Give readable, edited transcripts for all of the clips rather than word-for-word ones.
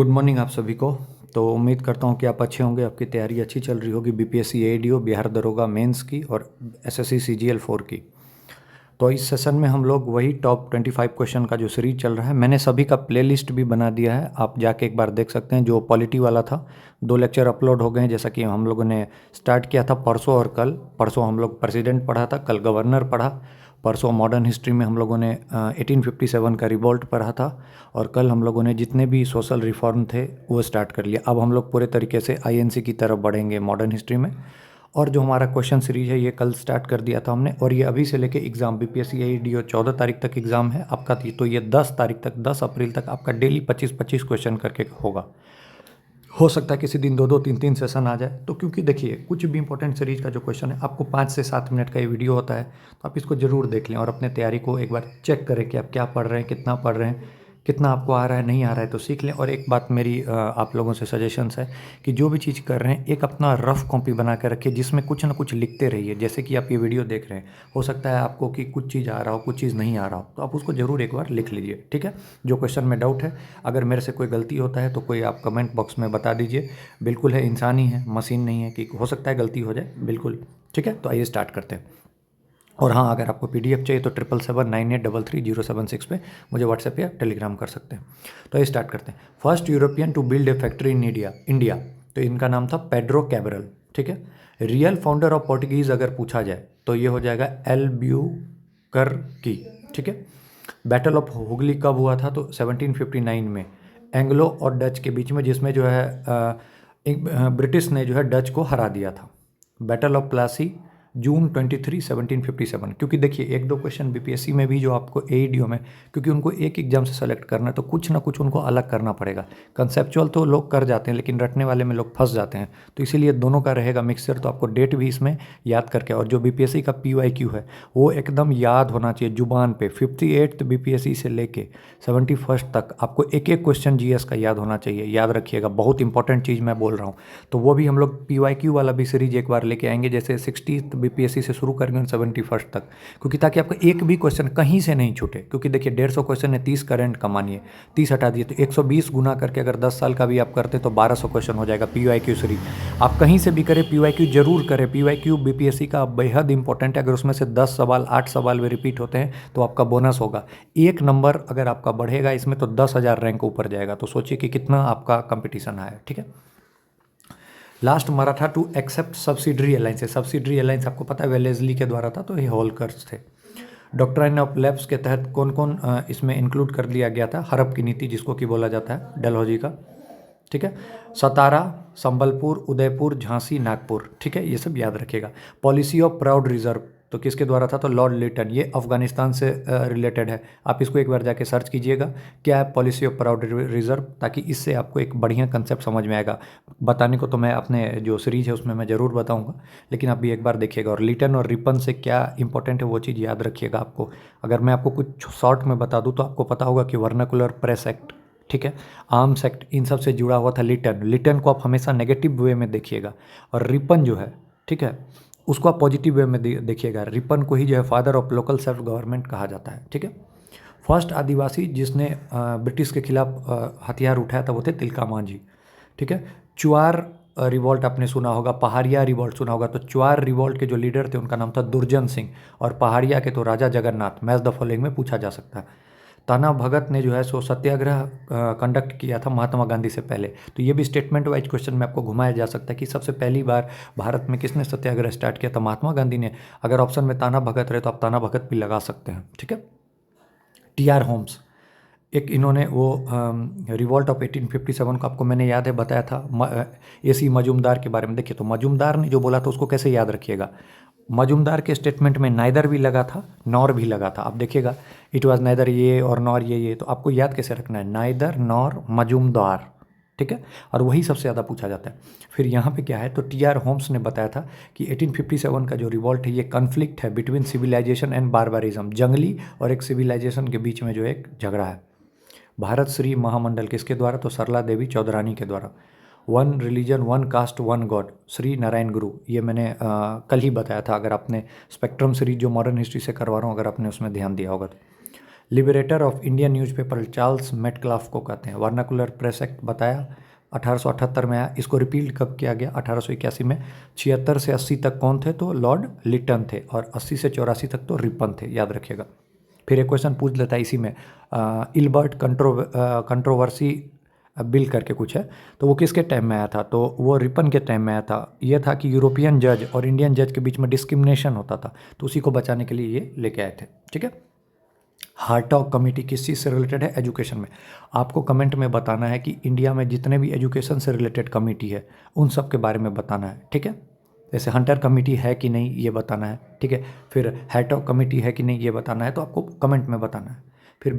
Good morning आप सभी को। तो उम्मीद करता हूँ कि आप अच्छे होंगे, आपकी तैयारी अच्छी चल रही होगी बीपीएससी एडीओ बिहार दरोगा मेंस की और एसएससी सीजीएल 4 की। तो इस सेशन में हम लोग वही टॉप 25 क्वेश्चन का जो सीरीज चल रहा है, मैंने सभी का प्लेलिस्ट भी बना दिया है, आप जाके एक बार देख सकते हैं। जो पॉलिटी वाला था 2 लेक्चर अपलोड हो गए हैं, जैसा कि हम लोगों ने स्टार्ट किया था परसों और कल। परसों हम लोग प्रेसिडेंट पढ़ा था, कल गवर्नर पढ़ा। परसों मॉडर्न हिस्ट्री में हम लोगों ने 1857 का रिवॉल्ट पढ़ा था, और कल हम लोगों ने जितने भी सोशल रिफॉर्म थे वो स्टार्ट कर लिया। अब हम लोग पूरे तरीके से आईएनसी की तरफ बढ़ेंगे मॉडर्न हिस्ट्री में। और जो हमारा क्वेश्चन सीरीज है ये कल स्टार्ट कर दिया था हमने, और ये अभी से लेके एग्ज़ाम बीपीएससी एडीओ 14 तारीख तक एग्ज़ाम है आपका। तो ये 10 तारीख तक, 10 अप्रैल तक आपका डेली 25-25 क्वेश्चन करके होगा। हो सकता है किसी दिन 2-2 3-3 सेशन आ जाए। तो क्योंकि देखिए कुछ भी इंपॉर्टेंट सीरीज का जो क्वेश्चन है आपको 5 से 7 मिनट का ये वीडियो होता है, तो आप इसको ज़रूर देख लें और अपने तैयारी को एक बार चेक करें कि आप क्या पढ़ रहे हैं, कितना पढ़ रहे हैं, कितना आपको आ रहा है, नहीं आ रहा है तो सीख लें। और एक बात मेरी आप लोगों से सजेशंस है कि जो भी चीज़ कर रहे हैं एक अपना रफ कॉपी बना कर रखिए, जिसमें कुछ ना कुछ लिखते रहिए। जैसे कि आप ये वीडियो देख रहे हैं, हो सकता है आपको कि कुछ चीज़ आ रहा हो, कुछ चीज़ नहीं आ रहा हो, तो आप उसको ज़रूर एक बार लिख लीजिए, ठीक है। जो क्वेश्चन में डाउट है, अगर मेरे से कोई गलती होता है तो कोई आप कमेंट बॉक्स में बता दीजिए। बिल्कुल है, इंसान ही है, मशीन नहीं है कि हो सकता है गलती हो जाए, बिल्कुल ठीक है। तो आइए स्टार्ट करते हैं। और हाँ, अगर आपको पीडीएफ चाहिए तो 7779833076 पे मुझे व्हाट्सएप या टेलीग्राम कर सकते हैं। तो ये स्टार्ट करते हैं। First European to build a factory in India, तो इनका नाम था पेड्रो कैबरल, ठीक है। रियल फाउंडर ऑफ पोर्टुगीज़ अगर पूछा जाए तो ये हो जाएगा एल्ब्यूकर्की, ठीक है। बैटल ऑफ हुगली कब हुआ था? तो 1759 में, एंग्लो और डच के बीच में, जिसमें जो है ब्रिटिश ने जो है डच को हरा दिया था। बैटल ऑफ प्लासी जून 23 1757। क्योंकि देखिए एक दो क्वेश्चन बीपीएससी में भी जो आपको एईडीओ में, क्योंकि उनको एक एग्जाम से सेलेक्ट करना है तो कुछ ना कुछ उनको अलग करना पड़ेगा। कंसेप्चुअल तो लोग कर जाते हैं लेकिन रटने वाले में लोग फंस जाते हैं, तो इसीलिए दोनों का रहेगा मिक्सचर। तो आपको डेट भी इसमें याद करके, और जो बीपीएससी का पीवाईक्यू है वो एकदम याद होना चाहिए जुबान पे। 58th बीपीएससी से लेके 71st तक आपको एक एक क्वेश्चन जीएस का याद होना चाहिए, याद रखिएगा, बहुत इंपॉर्टेंट चीज़ मैं बोल रहा हूँ। तो वो भी हम लोग पीवाईक्यू वाला भी सीरीज एक बार लेके आएंगे, जैसे 60th बीपीएससी से शुरू करेंगे 71st तक, क्योंकि ताकि आपका एक भी क्वेश्चन कहीं से नहीं छूटे। क्योंकि देखिए 150 क्वेश्चन है, 30 करंट का मानिए, 30 हटा दिए तो 120 गुना करके अगर 10 साल का भी आप करते तो 1200 क्वेश्चन हो जाएगा पीवाईक्यू सीरीज। आप कहीं से भी करें, पीवाईक्यू जरूर करें। पीवाईक्यू बीपीएससी का बेहद इंपॉर्टेंट है। अगर उसमें से 10 सवाल 8 सवाल भी रिपीट होते हैं तो आपका बोनस होगा। एक नंबर अगर आपका बढ़ेगा इसमें तो 10,000 रैंक ऊपर जाएगा। तो सोचिए कि कितना आपका कंपटीशन है, ठीक है। Last Maratha to accept subsidiary alliance. Subsidiary alliance आपको पता है वेलेस्ली के द्वारा था, तो ये होलकर्स थे। डॉक्ट्राइन ऑफ लैप्स के तहत कौन कौन इसमें इंक्लूड कर लिया गया था? हड़प की नीति जिसको कि बोला जाता है डलहौजी का, ठीक है। सतारा, संबलपुर, उदयपुर, झांसी, नागपुर, ठीक है, ये सब याद रखिएगा। पॉलिसी ऑफ प्राउड रिजर्व तो किसके द्वारा था? तो लॉर्ड लिटन। ये अफगानिस्तान से रिलेटेड है, आप इसको एक बार जाके सर्च कीजिएगा क्या है पॉलिसी ऑफ प्राउड रिजर्व, ताकि इससे आपको एक बढ़िया कंसेप्ट समझ में आएगा। बताने को तो मैं अपने जो सीरीज है उसमें मैं ज़रूर बताऊंगा, लेकिन आप भी एक बार देखिएगा। और लिटन और रिपन से क्या इंपॉर्टेंट है वो चीज़ याद रखिएगा आपको। अगर मैं आपको कुछ शॉर्ट में बता दूँ तो आपको पता होगा कि वर्नाकुलर प्रेस एक्ट, ठीक है, आर्म्स एक्ट, इन सब से जुड़ा हुआ था लिटन। लिटन को आप हमेशा नेगेटिव वे में देखिएगा, और रिपन जो है, ठीक है, उसको आप पॉजिटिव वे में देखिएगा। रिपन को ही जो है father of local self government कहा जाता है, ठीक है। फर्स्ट आदिवासी जिसने ब्रिटिश के खिलाफ हथियार उठाया था वो थे तिलका मांझी, ठीक है। चुआर रिवॉल्ट आपने सुना होगा, पहाड़िया रिवॉल्ट सुना होगा। तो चुआर रिवॉल्ट के जो लीडर थे उनका नाम था दुर्जन सिंह, और पहाड़िया के तो राजा जगन्नाथ। मैच द फॉलोइंग में पूछा जा सकता है। ताना भगत ने जो है सो सत्याग्रह कंडक्ट किया था महात्मा गांधी से पहले। तो ये भी स्टेटमेंट वाइज क्वेश्चन में आपको घुमाया जा सकता है कि सबसे पहली बार भारत में किसने सत्याग्रह स्टार्ट किया था? महात्मा गांधी ने। अगर ऑप्शन में ताना भगत रहे तो आप ताना भगत भी लगा सकते हैं, ठीक है। टीआर होम्स, एक इन्होंने वो रिवॉल्ट ऑफ 1857 को आपको मैंने याद है बताया था एसी मजूमदार के बारे में। देखिए तो मजूमदार ने जो बोला था उसको कैसे याद रखिएगा। मजूमदार के स्टेटमेंट में नाइदर भी लगा था, नॉर भी लगा था। आप देखिएगा इट वाज नाइदर ये और नॉर ये, तो आपको याद कैसे रखना है? नाइदर नॉर मजूमदार, ठीक है। और वही सबसे ज़्यादा पूछा जाता है। फिर यहाँ पे क्या है, तो टीआर होम्स ने बताया था कि 1857 का जो रिवॉल्ट है ये कन्फ्लिक्ट है बिटवीन सिविलाइजेशन एंड बारबारिज्म, जंगली और एक सिविलाइजेशन के बीच में जो एक झगड़ा है। भारत श्री महामंडल किसके द्वारा? तो सरला देवी चौधरानी के द्वारा। One religion one cast one God, Shri Narayan गुरु, ये मैंने कल ही बताया था। अगर आपने स्पेक्ट्रम सीरीज जो मॉडर्न हिस्ट्री से करवा रहा हूँ, अगर आपने उसमें ध्यान दिया होगा तो। Liberator of Indian newspaper Charles Metcalfe को कहते हैं। वर्नाकुलर प्रेस एक्ट बताया 1878 में आया। इसको रिपील कब किया गया? 1881 में। 76 से 80 तक कौन थे? तो लॉर्ड लिटन थे। और 80 से 84 तक तो रिपन थे, याद रखिएगा। फिर एक क्वेश्चन पूछ लेता है इसी में, इल्बर्ट कंट्रोवर्सी बिल करके कुछ है, तो वो किसके टाइम में आया था? तो वो रिपन के टाइम में आया था। ये था कि यूरोपियन जज और इंडियन जज के बीच में डिस्क्रिमिनेशन होता था, तो उसी को बचाने के लिए ये लेके आए थे। ठीक है। हार्टॉग कमेटी किस चीज़ से रिलेटेड है? एजुकेशन में। आपको कमेंट में बताना है कि इंडिया में जितने भी एजुकेशन से रिलेटेड कमेटी है उन सब के बारे में बताना है। ठीक है। जैसे हंटर कमेटी है कि नहीं ये बताना है। ठीक है। फिर हार्टॉग कमेटी है कि नहीं ये बताना है, तो आपको कमेंट में बताना है। फिर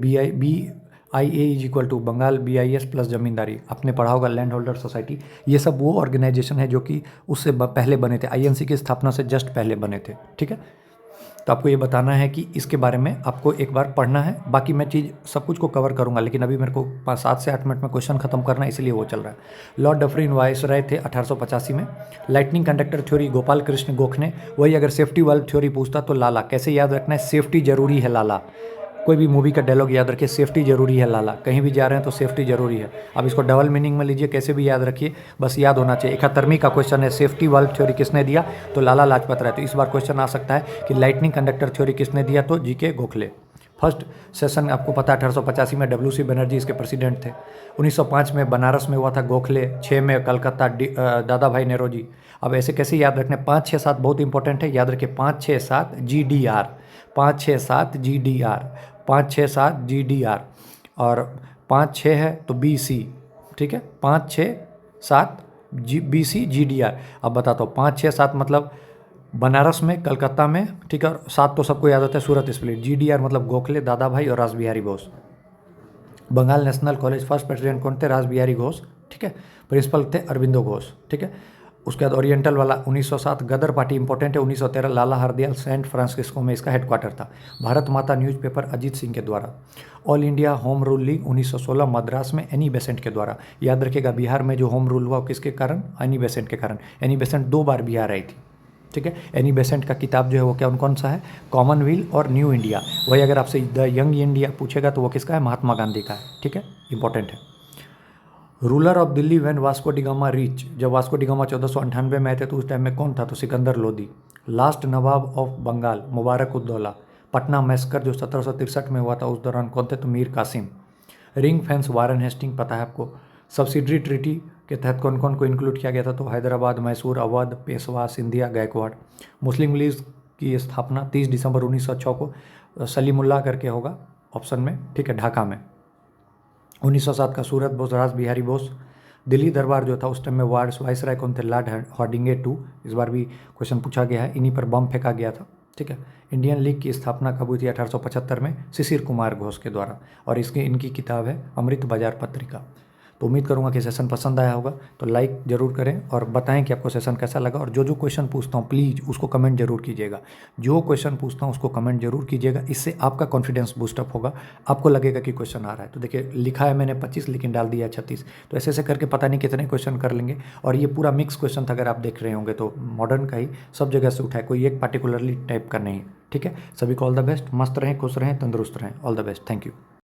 BIA is equal to Bengal BIS plus zamindari, आपने पढ़ा होगा लैंड होल्डर सोसाइटी। ये सब वो ऑर्गेनाइजेशन है जो कि उससे पहले बने थे, INC की स्थापना से जस्ट पहले बने थे। ठीक है। तो आपको ये बताना है कि इसके बारे में आपको एक बार पढ़ना है। बाकी मैं चीज़ सब कुछ को कवर करूंगा, लेकिन अभी मेरे को 7 से 8 मिनट में क्वेश्चन खत्म करना है, इसलिए वो चल रहा है। लॉर्ड डफरिन वायसराय थे 1885 में। Lightning conductor theory Gopal Krishna Gokhale. वही अगर सेफ्टी वाल्व थ्योरी पूछता तो लाला। कैसे याद रखना है? सेफ्टी जरूरी है लाला। कोई भी मूवी का डायलॉग याद रखिए, सेफ्टी जरूरी है लाला। कहीं भी जा रहे हैं तो सेफ्टी जरूरी है। अब इसको डबल मीनिंग में लीजिए, कैसे भी याद रखिए, बस याद होना चाहिए। 71वीं का क्वेश्चन है, सेफ्टी वाल्व थ्योरी किसने दिया? तो लाला लाजपत राय। तो इस बार क्वेश्चन आ सकता है कि लाइटनिंग कंडक्टर थ्योरी किसने दिया? तो GK गोखले। फर्स्ट सेशन आपको पता है 1885 में WC बनर्जी इसके प्रेसिडेंट थे। 1905 में बनारस में हुआ था गोखले। 6 में कलकत्ता दादा भाई नेरोजी। अब ऐसे कैसे याद रखने? 5, 6, 7 बहुत इंपॉर्टेंट है, याद रखिए। 5, 6, 7 GDR, 5, 6, 7 GDR, 5, 6, 7 GDR, और 5, 6 है तो BC। ठीक है। 5, 6, 7 BC GDR। अब बताता हूँ, 5, 6, 7 मतलब बनारस में, कलकत्ता में। ठीक है। और 7 तो सबको याद होता है, सूरत स्प्लिट। GDR मतलब गोखले, दादा भाई और Rash Behari Bose. Bengal national college first president कौन थे? रास बिहारी घोष। ठीक है। प्रिंसिपल थे अरविंदो घोष। ठीक है। उसके बाद ओरिएंटल वाला 1907 गदर पार्टी इंपॉर्टेंट है। 1913 लाला हरदयाल सेंट फ्रांसिस्को में इसका हेडक्वार्टर था। भारत माता न्यूज़पेपर अजीत सिंह के द्वारा। All India home rule league 1916 Madras में एनी बेसेंट के द्वारा। याद रखिएगा, बिहार में जो होम रूल हुआ किसके कारण? एनी बेसेंट के कारण। एनी बेसेंट 2 बार बिहार आई थी। ठीक है। एनी बेसेंट का किताब जो है वो कौन सा है? कॉमनवेल्थ और न्यू इंडिया। वही अगर आपसे द यंग इंडिया पूछेगा तो वो किसका है? महात्मा गांधी का है। ठीक है। इंपॉर्टेंट है। Ruler of Delhi when Vasco D gamma reach, जब वास्को डी गामा 1498 में आए थे तो उस टाइम में कौन था? तो Sikandar Lodi. Last Nawab of Bengal Mubarak ud-Daula. Patna massacre जो 1763 में हुआ था उस दौरान कौन थे? तो Mir Qasim. Ring fence Warren Hasting पता है आपको। सब्सिडरी ट्रीटी के तहत कौन कौन को इंक्लूड किया गया था? तो हैदराबाद, मैसूर, अवध, पेशवा, सिंधिया, गायकवाड़। मुस्लिम लीग की स्थापना 30 दिसंबर 1906 को सलीमुल्लाह करके होगा ऑप्शन में। ठीक है। ढाका में। 1907 का सूरत बोस, रास बिहारी बोस। दिल्ली दरबार जो था उस टाइम में वायसराय कौन थे? Lord Hardinge two. इस बार भी क्वेश्चन पूछा गया है, इन्हीं पर बम फेंका गया था। ठीक है। इंडियन लीग की स्थापना कब हुई थी? 1875 में शिशिर कुमार घोष के द्वारा। और इनकी किताब है अमृत बाजार पत्रिका। तो उम्मीद करूंगा कि सेशन पसंद आया होगा, तो लाइक ज़रूर करें और बताएं कि आपको सेशन कैसा लगा। और जो क्वेश्चन पूछता हूँ प्लीज़ उसको कमेंट जरूर कीजिएगा। जो क्वेश्चन पूछता हूँ उसको कमेंट जरूर कीजिएगा, इससे आपका कॉन्फिडेंस बूस्टअप होगा। आपको लगेगा कि क्वेश्चन आ रहा है। तो देखिए, लिखा है मैंने 25 लेकिन डाल दिया 36। तो ऐसे ऐसे करके पता नहीं कितने क्वेश्चन कर लेंगे। और ये पूरा मिक्स क्वेश्चन था, अगर आप देख रहे होंगे तो मॉडर्न का ही सब जगह से उठाए, कोई एक पार्टिकुलरली टाइप का नहीं। ठीक है। सभी को ऑल द बेस्ट। मस्त रहें, खुश रहें, तंदुरुस्त रहें। All the best. Thank you.